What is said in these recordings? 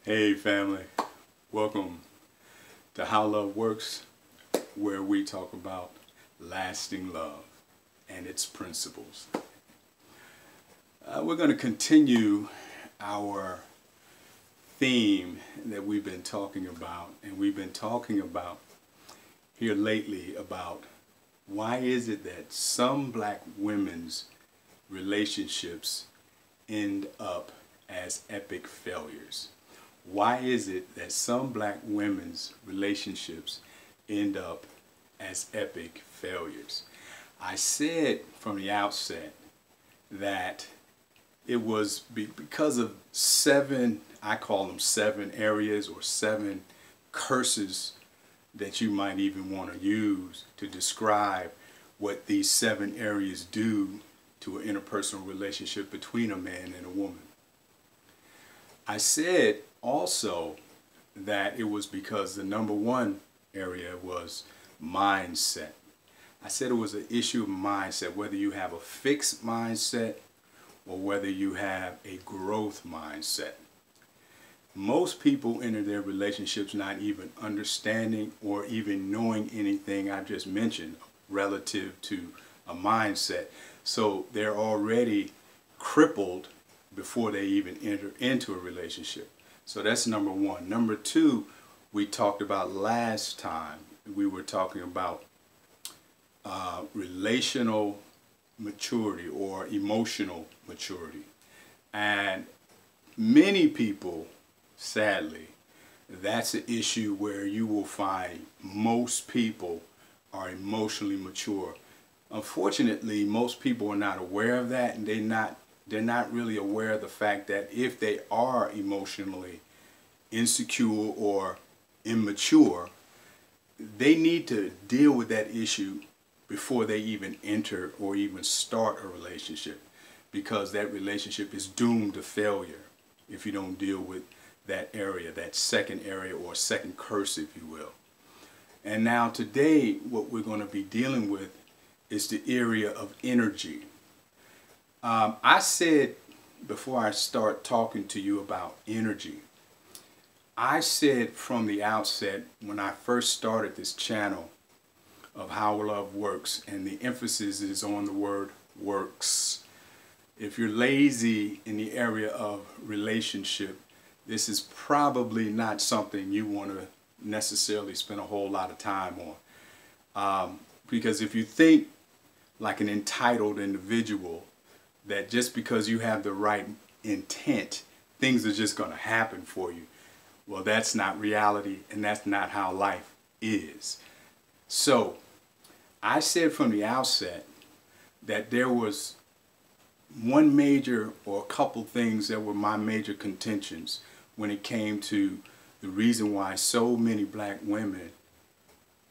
Hey family, welcome to How Love Works, where we talk about lasting love and its principles. We're going to continue our theme that we've been talking about, and we've been talking about here lately about why is it that some black women's relationships end up as epic failures. Why is it that some black women's relationships end up as epic failures? I said from the outset that it was because of I call them 7 areas or 7 curses that you might even want to use to describe what these 7 areas do to an interpersonal relationship between a man and a woman. I said also that it was because the number 1 area was mindset. I said it was an issue of mindset, whether you have a fixed mindset or whether you have a growth mindset. Most people enter their relationships not even understanding or even knowing anything I just mentioned relative to a mindset. So they're already crippled before they even enter into a relationship. So that's number 1. Number 2, we talked about last time. We were talking about relational maturity or emotional maturity. And many people, sadly, that's an issue where you will find most people are emotionally mature. Unfortunately, most people are not aware of that, and they're not really aware of the fact that if they are emotionally insecure or immature, they need to deal with that issue before they even enter or even start a relationship, because that relationship is doomed to failure if you don't deal with that area, that second area or second curse, if you will. And now today what we're going to be dealing with is the area of energy. I said before I start talking to you about energy, I said from the outset when I first started this channel of How Love Works, and the emphasis is on the word works. If you're lazy in the area of relationship, this is probably not something you want to necessarily spend a whole lot of time on. Because if you think like an entitled individual, that just because you have the right intent, things are just going to happen for you. Well, that's not reality, and that's not how life is. So, I said from the outset that there was one major or a couple things that were my major contentions when it came to the reason why so many black women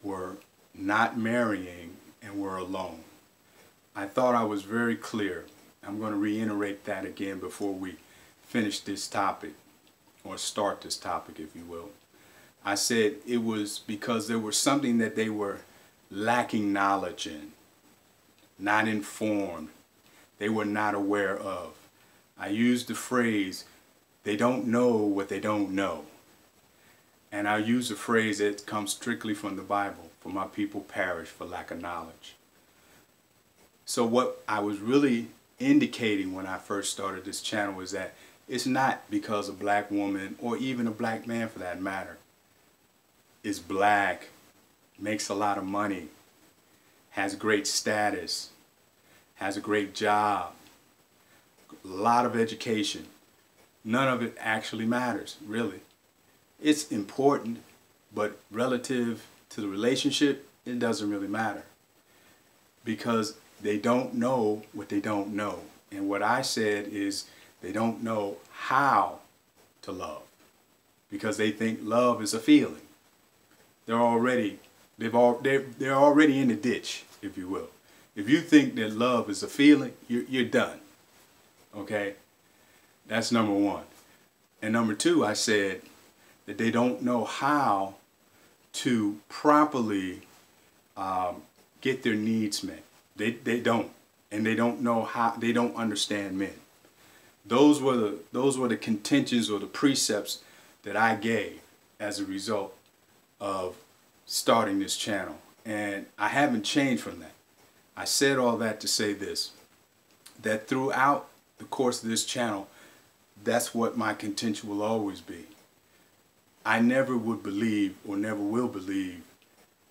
were not marrying and were alone. I thought I was very clear. I'm going to reiterate that again before we finish this topic, or start this topic, if you will. I said it was because there was something that they were lacking knowledge in, not informed, they were not aware of. I used the phrase, they don't know what they don't know. And I use a phrase that comes strictly from the Bible, for my people perish for lack of knowledge. So what I was really indicating when I first started this channel was that it's not because a black woman, or even a black man for that matter, is black, makes a lot of money, has great status, has a great job, a lot of education. None of it actually matters, really. It's important, but relative to the relationship, it doesn't really matter. Because they don't know what they don't know. And what I said is they don't know how to love, because they think love is a feeling. They're already in the ditch, if you will. If you think that love is a feeling, you're done. Okay? That's number 1. And number 2, I said that they don't know how to properly get their needs met. They don't. And they don't know how, they don't understand men. Those were the contentions or the precepts that I gave as a result of starting this channel. And I haven't changed from that. I said all that to say this, that throughout the course of this channel, that's what my contention will always be. I never would believe, or never will believe,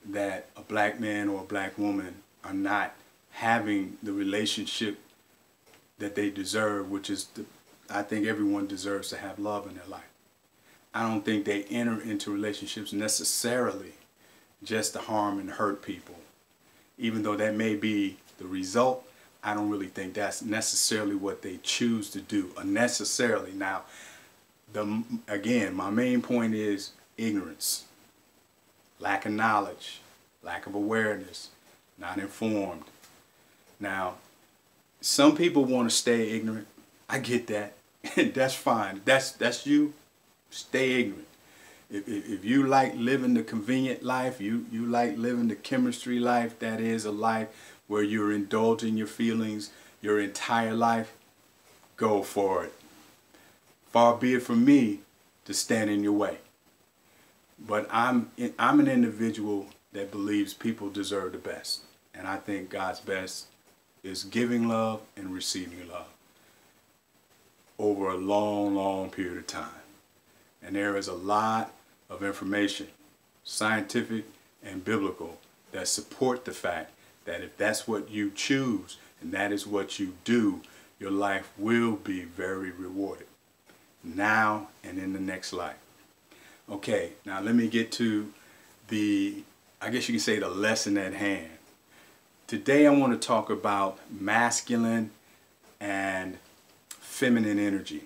that a black man or a black woman are not having the relationship that they deserve, which is, I think everyone deserves to have love in their life. I don't think they enter into relationships necessarily just to harm and hurt people. Even though that may be the result, I don't really think that's necessarily what they choose to do, unnecessarily. Now, again, my main point is ignorance, lack of knowledge, lack of awareness, not informed. Now, some people want to stay ignorant. I get that. That's fine. That's you. Stay ignorant. If you like living the convenient life, you like living the chemistry life, that is a life where you're indulging your feelings your entire life, go for it. Far be it from me to stand in your way. But I'm an individual that believes people deserve the best. And I think God's best is giving love and receiving love over a long, long period of time. And there is a lot of information, scientific and biblical, that support the fact that if that's what you choose and that is what you do, your life will be very rewarded, now and in the next life. Okay, now let me get to I guess you can say the lesson at hand. Today I want to talk about masculine and feminine energy.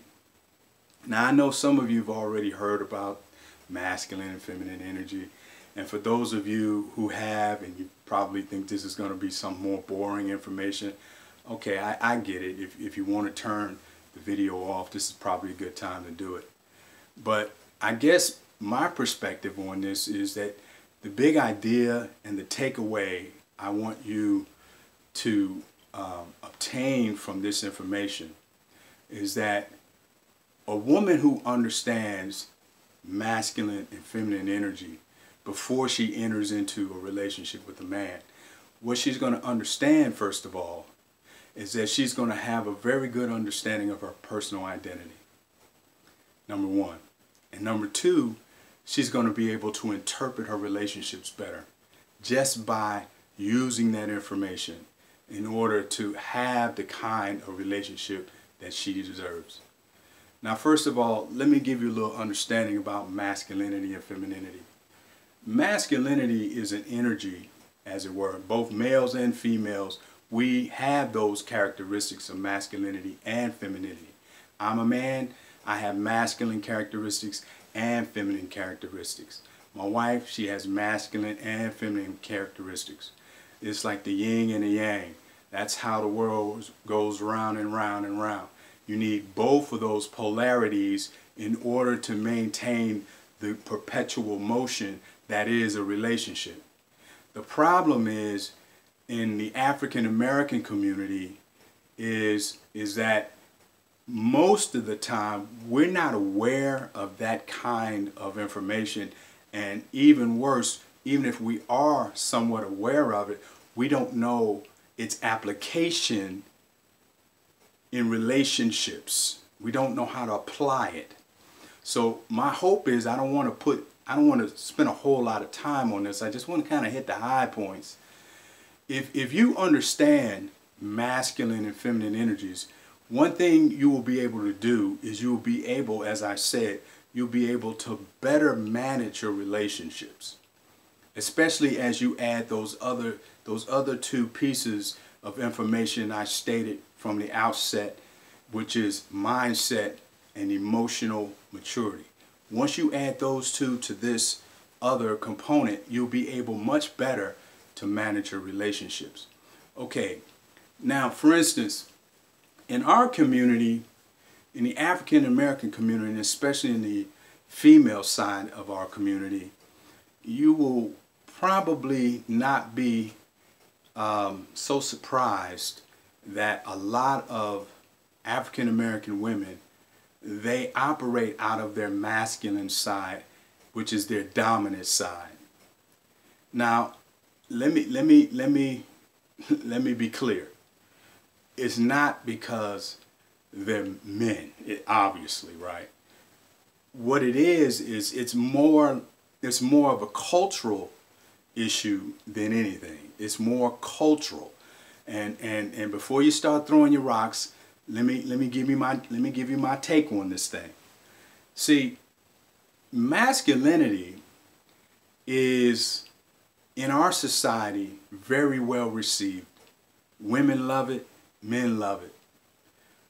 Now I know some of you have already heard about masculine and feminine energy, and for those of you who have, and you probably think this is going to be some more boring information, okay, I get it. If you want to turn the video off, this is probably a good time to do it. But I guess my perspective on this is that the big idea and the takeaway I want you to obtain from this information is that a woman who understands masculine and feminine energy before she enters into a relationship with a man, what she's going to understand, first of all, is that she's going to have a very good understanding of her personal identity, number one. And number two, she's going to be able to interpret her relationships better just by using that information in order to have the kind of relationship that she deserves. Now, first of all, let me give you a little understanding about masculinity and femininity. Masculinity is an energy, as it were. Both males and females, we have those characteristics of masculinity and femininity. I'm a man, I have masculine characteristics and feminine characteristics. My wife, she has masculine and feminine characteristics. It's like the yin and the yang. That's how the world goes round and round and round. You need both of those polarities in order to maintain the perpetual motion that is a relationship. The problem is, in the African American community, is that most of the time we're not aware of that kind of information, and even worse, even if we are somewhat aware of it, we don't know its application in relationships. We don't know how to apply it. So my hope is, I don't want to spend a whole lot of time on this. I just want to kind of hit the high points. If you understand masculine and feminine energies, one thing you will be able to do is you will be able, as I said, you'll be able to better manage your relationships, especially as you add those other two pieces of information I stated from the outset, which is mindset and emotional maturity. Once you add those two to this other component, you'll be able much better to manage your relationships. Okay, now for instance, in our community, in the African American community, and especially in the female side of our community, you will probably not be so surprised that a lot of African American women, they operate out of their masculine side, which is their dominant side. Now, let me be clear. It's not because they're men, obviously, right? What it is it's more of a cultural issue than anything. It's more cultural. And before you start throwing your rocks, let me give you my take on this thing. See, masculinity is in our society very well received. Women love it, men love it.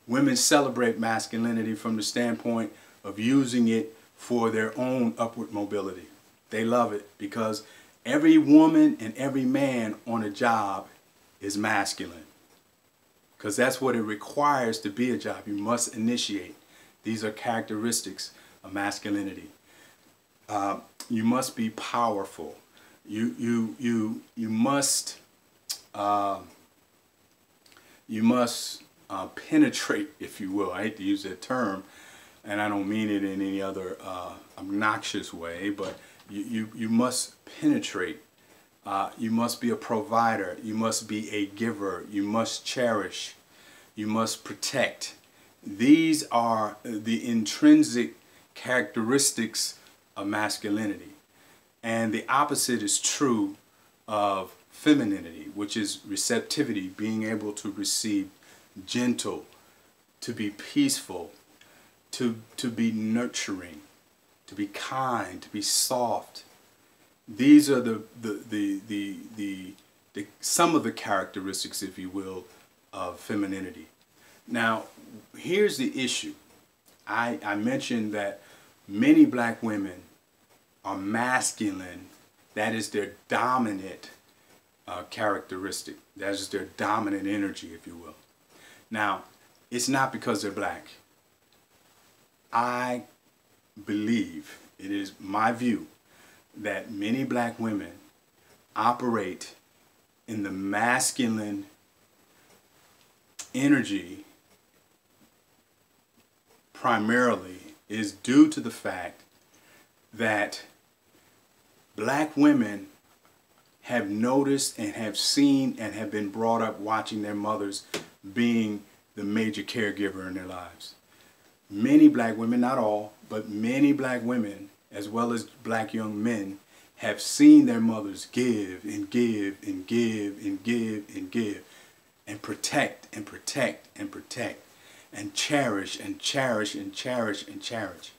Women celebrate masculinity from the standpoint of using it for their own upward mobility. They love it because every woman and every man on a job is masculine. Because that's what it requires to be a job. You must initiate. These are characteristics of masculinity. You must be powerful. You must penetrate, if you will. I hate to use that term, and I don't mean it in any other obnoxious way, but you must penetrate. You must be a provider. You must be a giver. You must cherish. You must protect. These are the intrinsic characteristics of masculinity. And the opposite is true of femininity, which is receptivity, being able to receive, gentle, to be peaceful, to be nurturing, to be kind, to be soft. These are some of the characteristics, if you will, of femininity. Now, here's the issue. I mentioned that many black women are masculine. That is their dominant characteristic. That is their dominant energy, if you will. Now, it's not because they're black. I believe, it is my view, that many black women operate in the masculine energy primarily is due to the fact that black women have noticed and have seen and have been brought up watching their mothers being the major caregiver in their lives. Many black women, not all, but many black women, as well as black young men, have seen their mothers give and give and give and give and give and protect and protect and protect and cherish and cherish and cherish and cherish.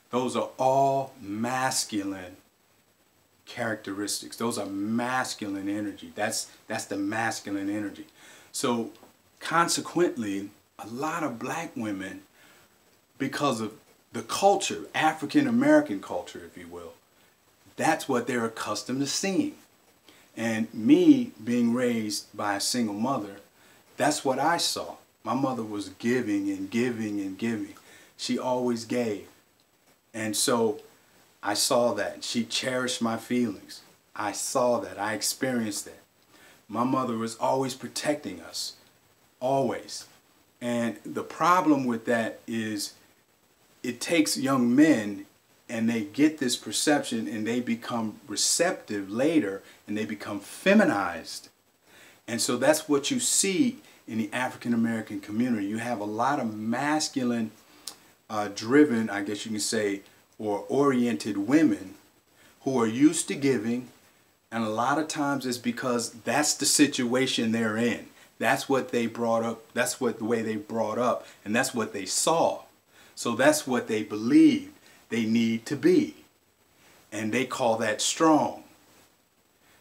Those are all masculine characteristics. Those are masculine energy. That's the masculine energy. So consequently, a lot of black women, because of the culture, African American culture, if you will, that's what they're accustomed to seeing. And me being raised by a single mother, that's what I saw. My mother was giving and giving and giving. She always gave. And so I saw that. She cherished my feelings. I saw that. I experienced that. My mother was always protecting us. Always. And the problem with that is it takes young men and they get this perception and they become receptive later and they become feminized. And so that's what you see in the African American community. You have a lot of masculine driven, I guess you can say, or oriented women who are used to giving, and a lot of times it's because that's the situation they're in. That's what they brought up, that's the way they brought up, and that's what they saw. So that's what they believe they need to be. And they call that strong.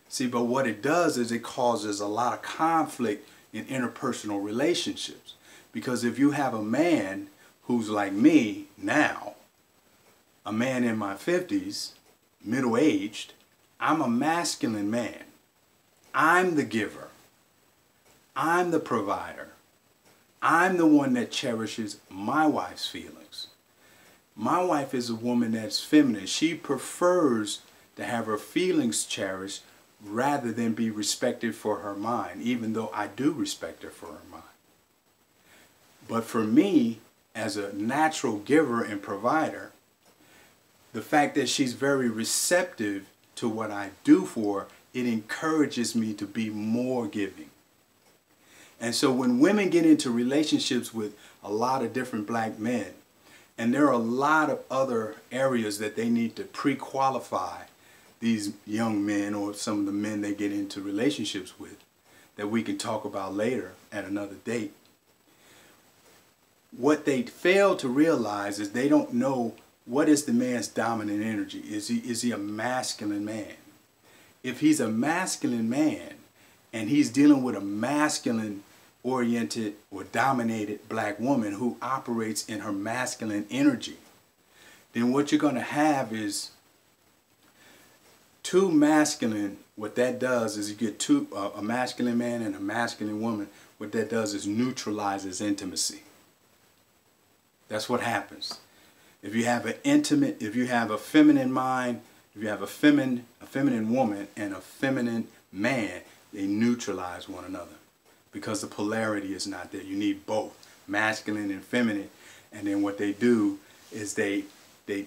See, but what it does is it causes a lot of conflict in interpersonal relationships. Because if you have a man who's like me now, a man in my 50s, middle-aged, I'm a masculine man. I'm the giver. I'm the provider. I'm the one that cherishes my wife's feelings. My wife is a woman that's feminine. She prefers to have her feelings cherished rather than be respected for her mind, even though I do respect her for her mind. But for me, as a natural giver and provider, the fact that she's very receptive to what I do for her, it encourages me to be more giving. And so when women get into relationships with a lot of different black men, and there are a lot of other areas that they need to pre-qualify these young men or some of the men they get into relationships with, that we can talk about later at another date. What they fail to realize is they don't know what is the man's dominant energy. Is he a masculine man? If he's a masculine man and he's dealing with a masculine oriented or dominated black woman who operates in her masculine energy, then what you're going to have is two masculine. What that does is you get a masculine man and a masculine woman. What that does is neutralizes intimacy. That's what happens. If you have if you have a feminine mind, if you have a feminine woman and a feminine man, they neutralize one another because the polarity is not there. You need both, masculine and feminine. And then what they do is they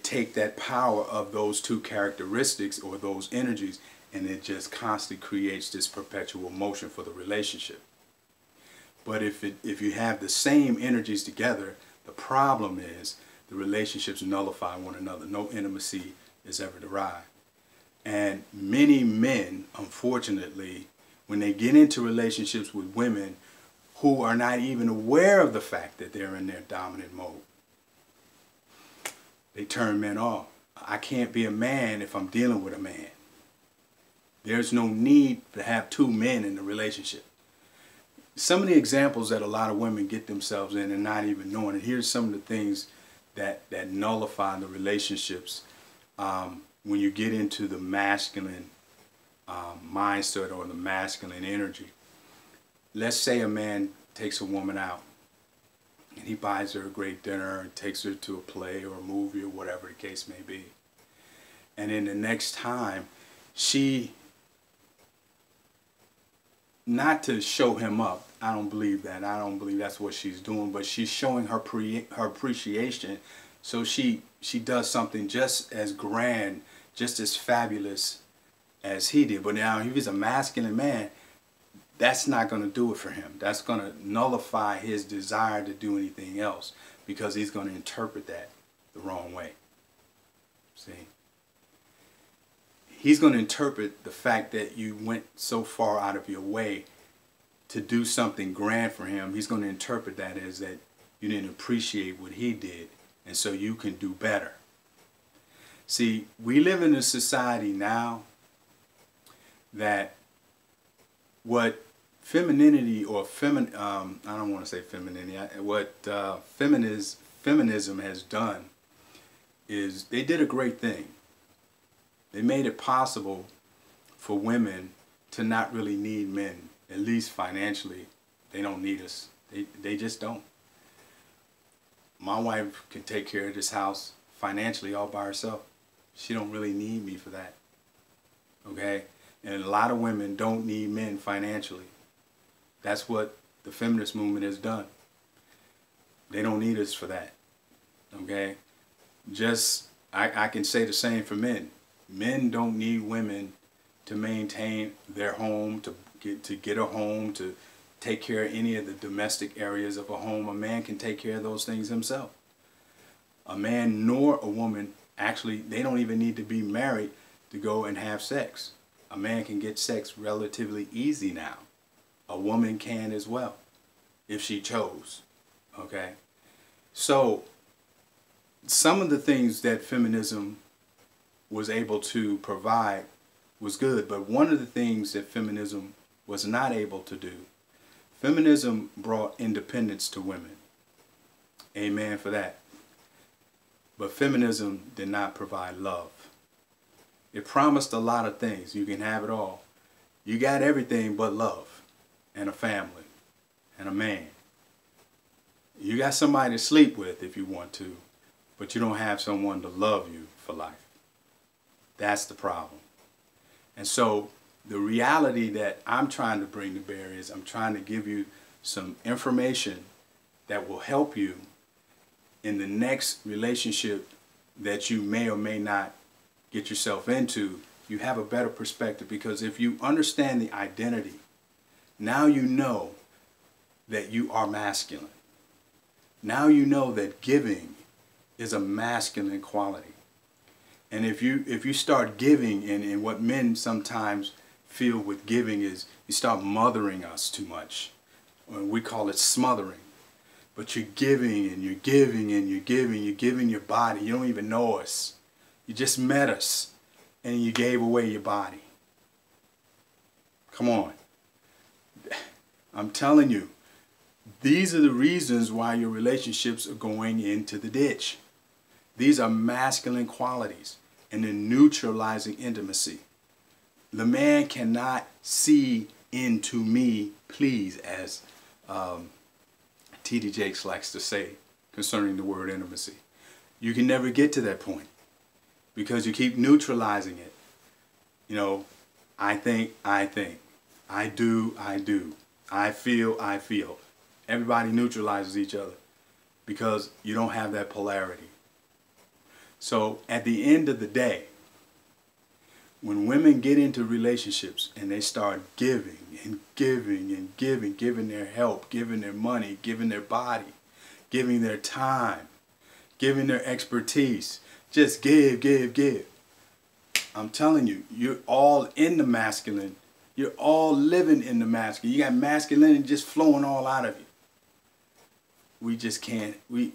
take that power of those two characteristics or those energies, and it just constantly creates this perpetual motion for the relationship. But if you have the same energies together, the problem is the relationships nullify one another. No intimacy is ever derived. And many men, unfortunately, when they get into relationships with women who are not even aware of the fact that they're in their dominant mode, they turn men off. I can't be a man if I'm dealing with a man. There's no need to have two men in the relationship. Some of the examples that a lot of women get themselves in and not even knowing it, here's some of the things that nullify the relationships when you get into the masculine mindset or the masculine energy. Let's say a man takes a woman out and he buys her a great dinner and takes her to a play or a movie or whatever the case may be. And then the next time, not to show him up, I don't believe that. I don't believe that's what she's doing, but she's showing her appreciation. So she does something just as grand, just as fabulous as he did. But now if he's a masculine man, that's not going to do it for him. That's going to nullify his desire to do anything else because he's going to interpret that the wrong way. See? He's going to interpret the fact that you went so far out of your way to do something grand for him. He's going to interpret that as that you didn't appreciate what he did, and so you can do better. See, we live in a society now that what femininity or I don't want to say femininity, what feminism has done is they did a great thing. They made it possible for women to not really need men, at least financially. They don't need us. They just don't. My wife can take care of this house financially all by herself. She don't really need me for that. Okay? And a lot of women don't need men financially. That's what the feminist movement has done. They don't need us for that. Okay? I can say the same for men. Men don't need women to maintain their home, to get a home, to take care of any of the domestic areas of a home. A man can take care of those things himself. A man nor a woman, actually, they don't even need to be married to go and have sex. A man can get sex relatively easy now. A woman can as well, if she chose. Okay? So, some of the things that feminism was able to provide was good, but one of the things that feminism was not able to do, feminism brought independence to women. Amen for that. But feminism did not provide love. It promised a lot of things. You can have it all. You got everything but love and a family and a man. You got somebody to sleep with if you want to, but you don't have someone to love you for life. That's the problem. And so the reality that I'm trying to bring to bear is I'm trying to give you some information that will help you in the next relationship that you may or may not get yourself into, you have a better perspective. Because if you understand the identity, now you know that you are masculine. Now you know that giving is a masculine quality. And if you start giving, and what men sometimes feel with giving is you start mothering us too much. Or we call it smothering. But you're giving and you're giving and you're giving your body. You don't even know us. You just met us and you gave away your body. Come on. I'm telling you, these are the reasons why your relationships are going into the ditch. These are masculine qualities, and they're neutralizing intimacy. The man cannot see into me, please, as T.D. Jakes likes to say concerning the word intimacy. You can never get to that point because you keep neutralizing it. You know, I think, I do, I feel. Everybody neutralizes each other because you don't have that polarity. So at the end of the day, when women get into relationships and they start giving and giving their help, giving their money, giving their body, giving their time, giving their expertise, just give. I'm telling you, you're all in the masculine. You're all living in the masculine. You got masculinity just flowing all out of you. We just can't, we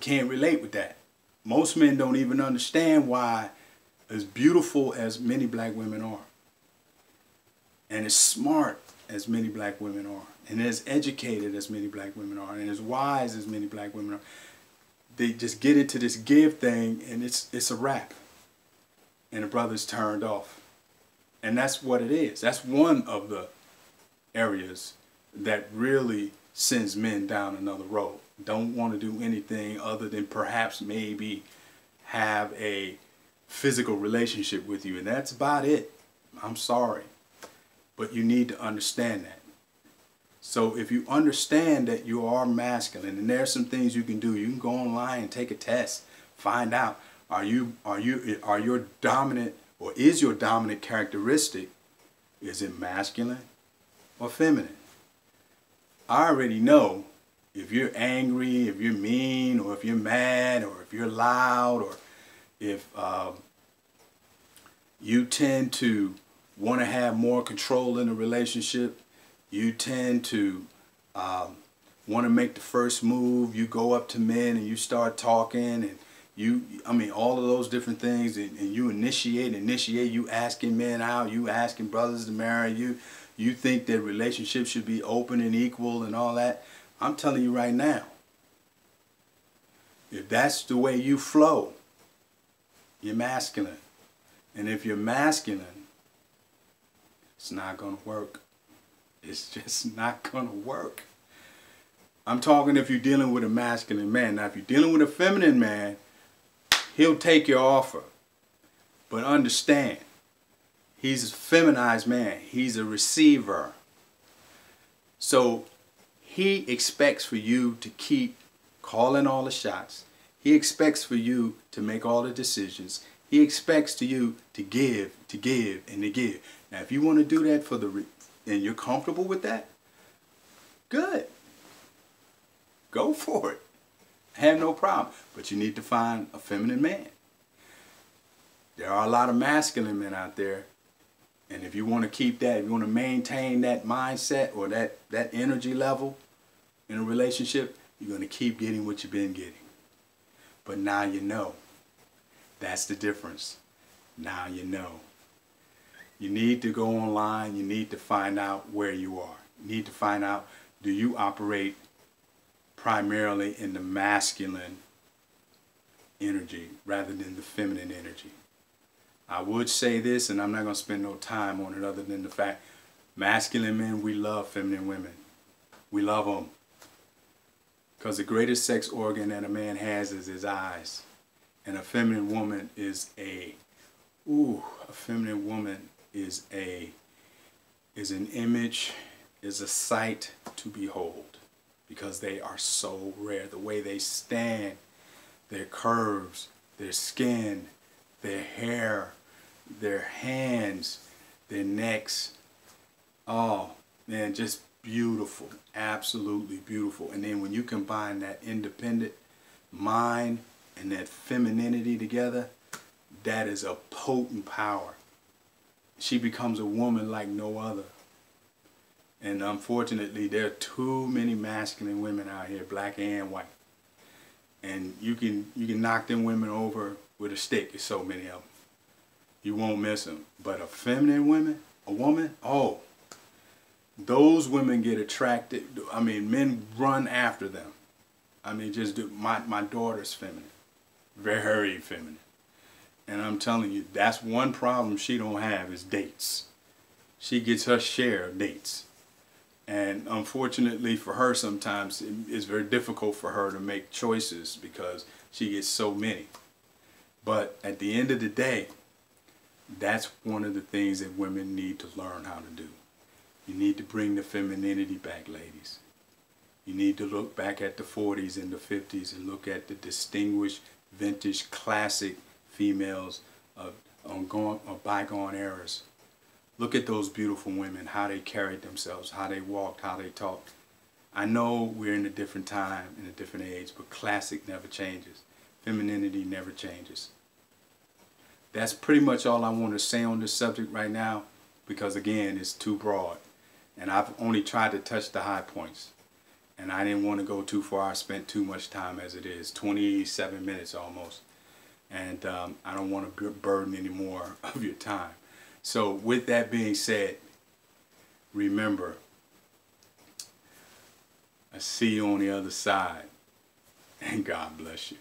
can't relate with that. Most men don't even understand why, as beautiful as many black women are, and as smart as many black women are, and as educated as many black women are, and as wise as many black women are, they just get into this give thing and it's a wrap. And the brother's turned off. And that's what it is. That's one of the areas that really sends men down another road. Don't want to do anything other than perhaps maybe have a physical relationship with you, and that's about it. I'm sorry, but you need to understand that. So if you understand that you are masculine, and there's some things you can do. You can go online and take a test, find out are your dominant, or is your dominant characteristic, is it masculine or feminine? I already know if you're angry, if you're mean, or if you're mad, or if you're loud, or if you tend to want to have more control in a relationship, you tend to want to make the first move, you go up to men and you start talking, and all of those different things, and you initiate, you asking men out, you asking brothers to marry you, you think that relationships should be open and equal and all that. I'm telling you right now, if that's the way you flow, you're masculine. And if you're masculine, it's not going to work. It's just not going to work. I'm talking if you're dealing with a masculine man. Now, if you're dealing with a feminine man, he'll take your offer. But understand, he's a feminized man. He's a receiver. So he expects for you to keep calling all the shots. He expects for you to make all the decisions. He expects to you to give, and to give. Now, if you want to do that and you're comfortable with that, good. Go for it. I have no problem. But you need to find a feminine man. There are a lot of masculine men out there. And if you want to keep that, if you want to maintain that mindset or that energy level in a relationship, you're going to keep getting what you've been getting. But now you know. That's the difference. Now you know. You need to go online. You need to find out where you are. You need to find out, do you operate primarily in the masculine energy rather than the feminine energy? I would say this, and I'm not going to spend no time on it other than the fact, masculine men, we love feminine women. We love them. Because the greatest sex organ that a man has is his eyes. And a feminine woman is an image, is a sight to behold. because they are so rare. The way they stand, their curves, their skin, their hair, their hands, their necks. Oh, man, just beautiful. Absolutely beautiful. And then when you combine that independent mind and that femininity together, that is a potent power. She becomes a woman like no other. And unfortunately, there are too many masculine women out here, black and white. And you can knock them women over with a stick. There's so many of them. You won't miss them. But a feminine woman, oh, those women get attracted. I mean, men run after them. I mean, just do. My daughter's feminine, very feminine. And I'm telling you, that's one problem she don't have is dates. She gets her share of dates. And unfortunately for her, sometimes it's very difficult for her to make choices because she gets so many. But at the end of the day, that's one of the things that women need to learn how to do. You need to bring the femininity back, ladies. You need to look back at the 40s and the 50s and look at the distinguished, vintage, classic females of bygone eras. Look at those beautiful women, how they carried themselves, how they walked, how they talked. I know we're in a different time, in a different age, but classic never changes. Femininity never changes. That's pretty much all I want to say on this subject right now, because again, it's too broad. And I've only tried to touch the high points. And I didn't want to go too far. I spent too much time as it is, 27 minutes almost. And I don't want to burden any more of your time. So with that being said, remember, I see you on the other side, and God bless you.